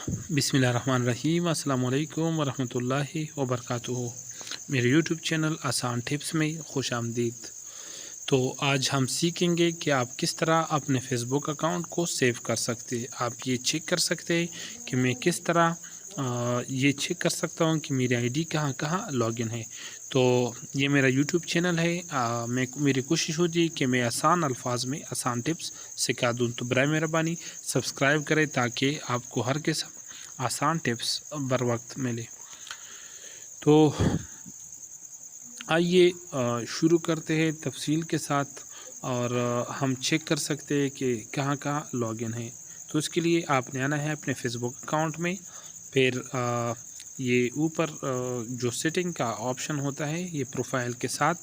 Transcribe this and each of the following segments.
बिस्मिल्लाहिर्रहमानिर्रहीम अस्सलाम वालेकुम वरहमतुल्लाहि वबरकातुहू। मेरे यूट्यूब चैनल आसान टिप्स में खुश आमदीद। तो आज हम सीखेंगे कि आप किस तरह अपने फेसबुक अकाउंट को सेव कर सकते हैं। आप ये चेक कर सकते हैं कि मैं किस तरह ये चेक कर सकता हूँ कि मेरी आईडी कहाँ कहाँ लॉगिन है। तो ये मेरा यूट्यूब चैनल है। मेरी कोशिश होती है कि मैं आसान अल्फाज में आसान टिप्स सिखा दूँ। तो बराए मेहरबानी सब्सक्राइब करें ताकि आपको हर किस्म आसान टिप्स बर वक्त मिले। तो आइए शुरू करते हैं तफसील के साथ और हम चेक कर सकते हैं कि कहाँ कहाँ लॉगिन है। तो इसके लिए आपने आना है अपने फेसबुक अकाउंट में। फिर ये ऊपर जो सेटिंग का ऑप्शन होता है, ये प्रोफाइल के साथ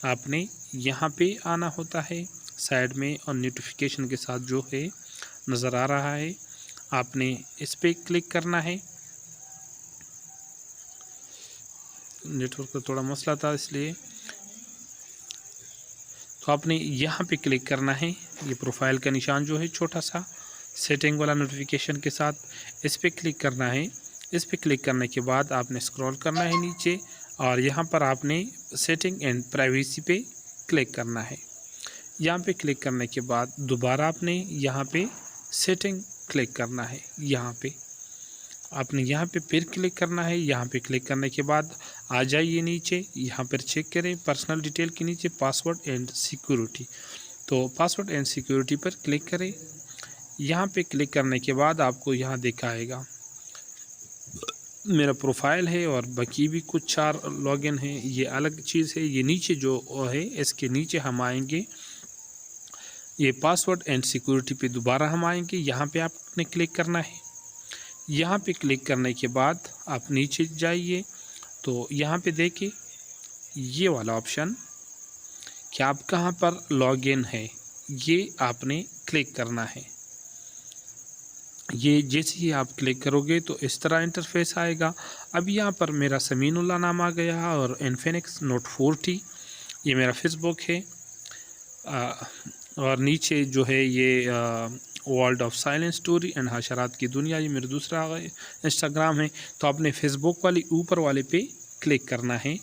आपने यहाँ पे आना होता है साइड में, और नोटिफिकेशन के साथ जो है नज़र आ रहा है, आपने इस पर क्लिक करना है। नेटवर्क का थोड़ा मसला था इसलिए, तो आपने यहाँ पे क्लिक करना है। ये प्रोफाइल का निशान जो है छोटा सा सेटिंग वाला नोटिफिकेशन के साथ, इस पर क्लिक करना है। इस पर क्लिक करने के बाद आपने स्क्रॉल करना है नीचे, और यहाँ पर आपने सेटिंग एंड प्राइवेसी पे क्लिक करना है। यहाँ पे क्लिक करने के बाद दोबारा आपने यहाँ पे सेटिंग क्लिक करना है। यहाँ पे आपने यहाँ पे फिर क्लिक करना है। यहाँ पे क्लिक करने के बाद आ जाइए नीचे, यहाँ पर चेक करें पर्सनल डिटेल के नीचे पासवर्ड एंड सिक्योरिटी। तो पासवर्ड एंड सिक्योरिटी पर क्लिक करें। यहाँ पे क्लिक करने के बाद आपको यहाँ दिखाएगा मेरा प्रोफाइल है और बाकी भी कुछ 4 लॉगिन है, ये अलग चीज़ है। ये नीचे जो है इसके नीचे हम आएंगे, ये पासवर्ड एंड सिक्योरिटी पे दोबारा हम आएंगे। यहाँ पे आपने क्लिक करना है। यहाँ पे क्लिक करने के बाद आप नीचे जाइए, तो यहाँ पे देखिए ये वाला ऑप्शन कि आप कहाँ पर लॉगिन है, ये आपने क्लिक करना है। ये जैसे ही आप क्लिक करोगे तो इस तरह इंटरफेस आएगा। अब यहाँ पर मेरा समीनुल्लाह नाम आ गया और इन्फिनिक्स नोट 40 ये मेरा फेसबुक है। और नीचे जो है ये world of silent story and हशरात की दुनिया, ये मेरा दूसरा इंस्टाग्राम है। तो आपने फेसबुक वाली ऊपर वाले पे क्लिक करना है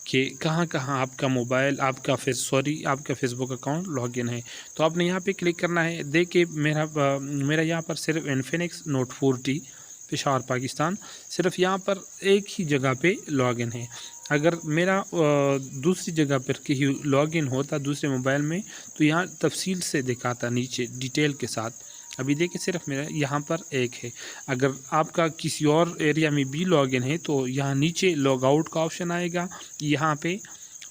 कि कहाँ कहाँ आपका मोबाइल आपका फेसबुक अकाउंट लॉगिन है। तो आपने यहाँ पे क्लिक करना है। देखिए मेरा यहाँ पर सिर्फ इन्फिनिक्स नोट 40 पेशावर पाकिस्तान सिर्फ यहाँ पर एक ही जगह पे लॉगिन है। अगर मेरा दूसरी जगह पर कहीं लॉगिन होता दूसरे मोबाइल में, तो यहाँ तफसील से दिखाता नीचे डिटेल के साथ। अभी देखिए सिर्फ मेरा यहाँ पर एक है। अगर आपका किसी और एरिया में भी लॉगिन है तो यहाँ नीचे लॉग आउट का ऑप्शन आएगा, यहाँ पे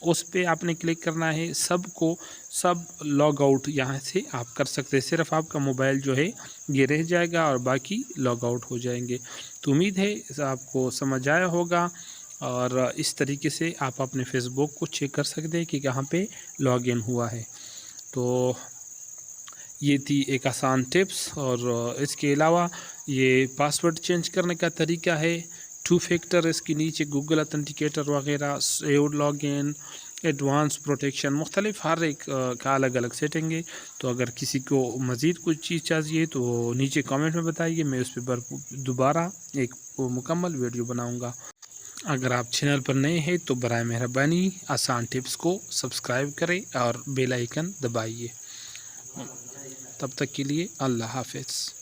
उस पे आपने क्लिक करना है। सब लॉग आउट यहाँ से आप कर सकते हैं। सिर्फ आपका मोबाइल जो है ये रह जाएगा और बाकी लॉग आउट हो जाएंगे। तो उम्मीद है आपको समझ आया होगा, और इस तरीके से आप अपने फेसबुक को चेक कर सकते हैं कि कहाँ पे लॉगिन हुआ है। तो ये थी एक आसान टिप्स, और इसके अलावा ये पासवर्ड चेंज करने का तरीका है 2 फैक्टर, इसके नीचे गूगल अथेंटिकेटर वगैरह, सेव्ड लॉगिन, एडवांस प्रोटेक्शन, मुख्तलिफ हर एक का अलग अलग सेटिंग है। तो अगर किसी को मज़ीद कुछ चीज़ चाहिए तो नीचे कमेंट में बताइए, मैं उस पर दोबारा एक मुकम्मल वीडियो बनाऊँगा। अगर आप चैनल पर नए हैं तो बराए मेहरबानी आसान टिप्स को सब्सक्राइब करें और बेल आइकन दबाइए। तब तक के लिए अल्लाह हाफ़िज़।